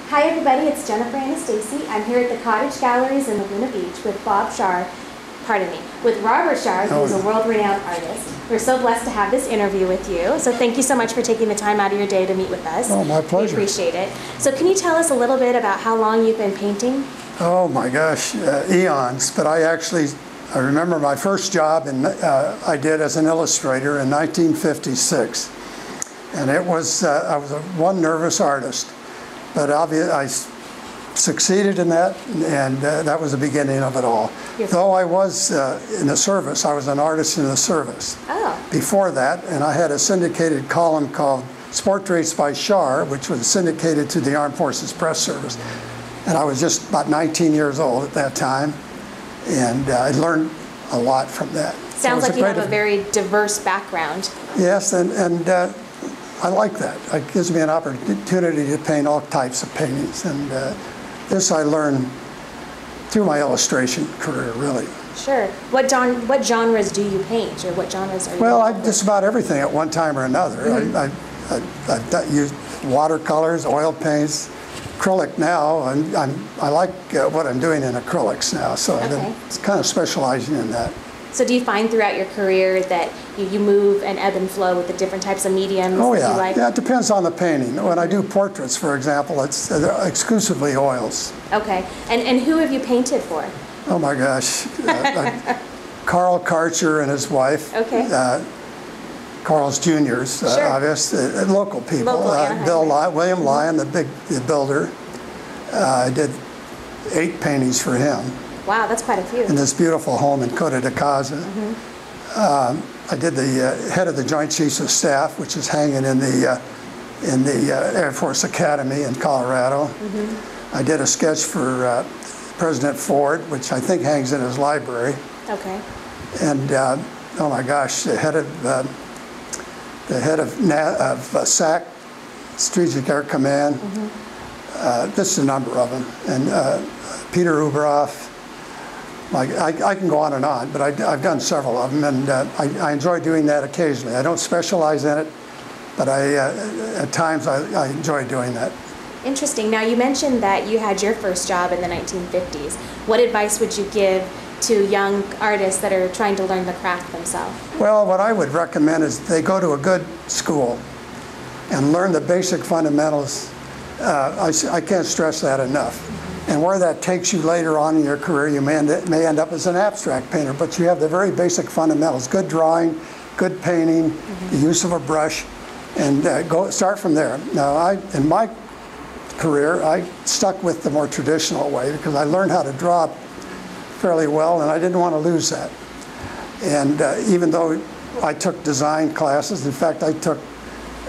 Hi everybody, it's Jennifer Anastasi. I'm here at the Cottage Galleries in Laguna Beach with with Robert Schaar, who's a world-renowned artist. We're so blessed to have this interview with you. So thank you so much for taking the time out of your day to meet with us. Oh, my pleasure. We appreciate it. So can you tell us a little bit about how long you've been painting? Oh my gosh, eons. But I remember my first job I did as an illustrator in 1956. And I was one nervous artist. But I succeeded in that, and that was the beginning of it all. Though I was in the service, I was an artist in the service. Oh. Before that, and I had a syndicated column called Portraits by Schaar, which was syndicated to the Armed Forces Press Service. And I was just about 19 years old at that time, and I learned a lot from that. Sounds like you have a very diverse background. Yes, and I like that. It gives me an opportunity to paint all types of paintings, and this I learned through my illustration career, really. Sure. What genres do you paint, or what genres are you? Well, just about everything at one time or another. Mm-hmm. I've used watercolors, oil paints, acrylic now, and I like what I'm doing in acrylics now, so I've been kind of specializing in that. So do you find throughout your career that you move and ebb and flow with the different types of mediums that you like? Yeah, it depends on the painting. When I do portraits, for example, it's exclusively oils. Okay, and who have you painted for? Oh my gosh, Carl Karcher and his wife. Okay. Carl's Jr.'s, sure. Obviously, local people. Local, William Lyon, the builder. I did 8 paintings for him. Wow, that's quite a few. In this beautiful home in Cottage. I did the head of the Joint Chiefs of Staff, which is hanging in the Air Force Academy in Colorado. I did a sketch for President Ford, which I think hangs in his library. Okay. And oh my gosh, the head of SAC, Strategic Air Command. Just a number of them, and Peter Uberoff. I can go on, but I've done several of them, and I enjoy doing that occasionally. I don't specialize in it, but at times I enjoy doing that. Interesting. Now, you mentioned that you had your first job in the 1950s. What advice would you give to young artists that are trying to learn the craft themselves? Well, what I would recommend is they go to a good school and learn the basic fundamentals. I can't stress that enough. And where that takes you later on in your career, you may end up as an abstract painter, but you have the very basic fundamentals: good drawing, good painting, the use of a brush, and start from there. Now, in my career, I stuck with the more traditional way because I learned how to draw fairly well, and I didn't want to lose that. And even though I took design classes, in fact, I took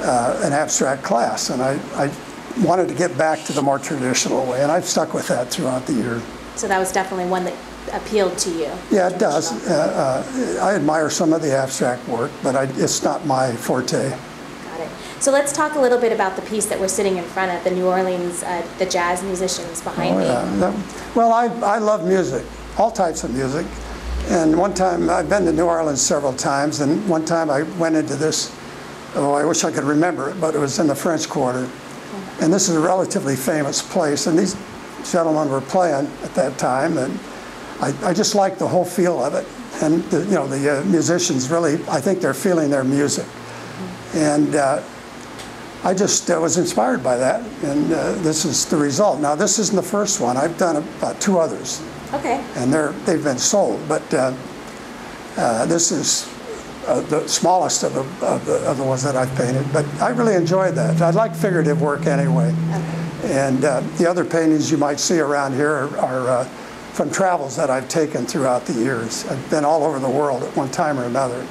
an abstract class, and I wanted to get back to the more traditional way, and I've stuck with that throughout the years. So that was definitely one that appealed to you? Yeah, it does. I admire some of the abstract work, but it's not my forte. Got it. So let's talk a little bit about the piece that we're sitting in front of, the New Orleans, the jazz musicians behind me. Well, I love music, all types of music. And one time, I've been to New Orleans several times, and one time I went into this, I wish I could remember it, but it was in the French Quarter. And this is a relatively famous place, and these gentlemen were playing at that time, and I just like the whole feel of it. And the musicians really, I think they're feeling their music. And I just was inspired by that, and this is the result. Now, this isn't the first one. I've done about 2 others. Okay. And they've been sold, but this is the smallest of the ones that I've painted, but I really enjoyed that. I like figurative work anyway. Okay. And the other paintings you might see around here are from travels that I've taken throughout the years. I've been all over the world at one time or another,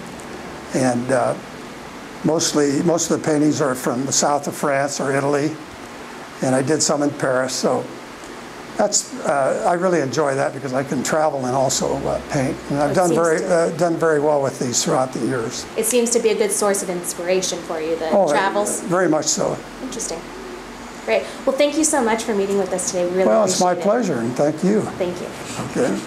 and most of the paintings are from the south of France or Italy, and I did some in Paris. So I really enjoy that because I can travel and also paint. And I've done very well with these throughout the years. It seems to be a good source of inspiration for you, the travels. Very much so. Interesting. Great. Well, thank you so much for meeting with us today. We really appreciate it. Well, it's my pleasure, and thank you. Thank you. Okay.